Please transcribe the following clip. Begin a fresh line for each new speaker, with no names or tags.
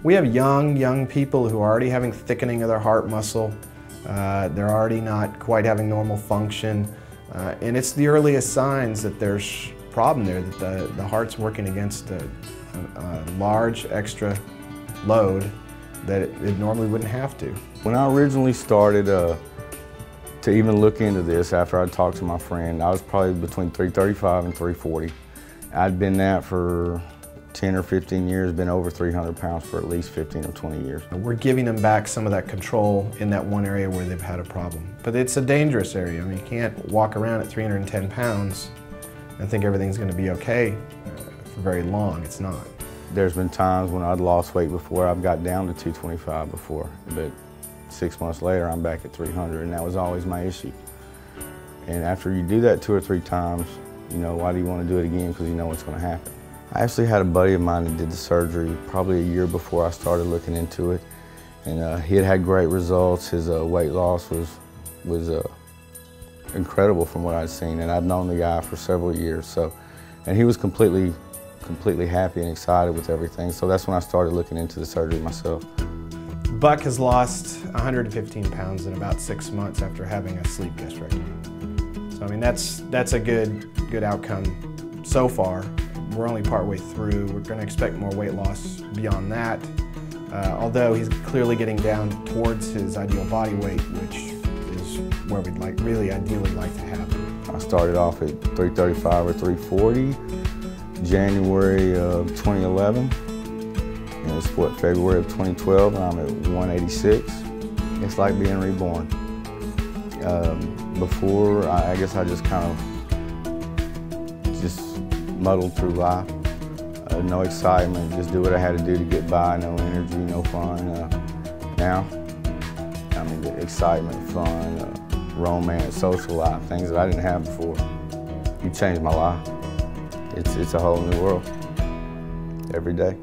We have young people who are already having thickening of their heart muscle. They're already not quite having normal function. And it's the earliest signs that there's a problem there, that the heart's working against a large extra load that it normally wouldn't have to.
When I originally started to even look into this, after I talked to my friend, I was probably between 335 and 340. I'd been that for 10 or 15 years, been over 300 pounds for at least 15 or 20 years.
We're giving them back some of that control in that one area where they've had a problem. But it's a dangerous area. I mean, you can't walk around at 310 pounds and think everything's going to be okay for very long. It's not.
There's been times when I'd lost weight before. I've got down to 225 before, but 6 months later I'm back at 300, and that was always my issue. And after you do that 2 or 3 times, you know, why do you want to do it again? Because you know what's going to happen. I actually had a buddy of mine that did the surgery probably a year before I started looking into it, and he had great results. His weight loss was incredible from what I'd seen, and I'd known the guy for several years. So, and he was completely happy and excited with everything. So that's when I started looking into the surgery myself.
Buck has lost 115 pounds in about 6 months after having a sleeve gastrectomy. So I mean, that's a good outcome so far. We're only partway through. We're going to expect more weight loss beyond that. Although he's clearly getting down towards his ideal body weight, which is where we'd really ideally like to have him.
I started off at 335 or 340, January of 2011. And it's February of 2012, and I'm at 186. It's like being reborn. Before, I guess I just kind of muddled through life. No excitement, just do what I had to do to get by, no energy, no fun. Now, I mean, the excitement, fun, romance, social life, things that I didn't have before. You changed my life. It's a whole new world every day.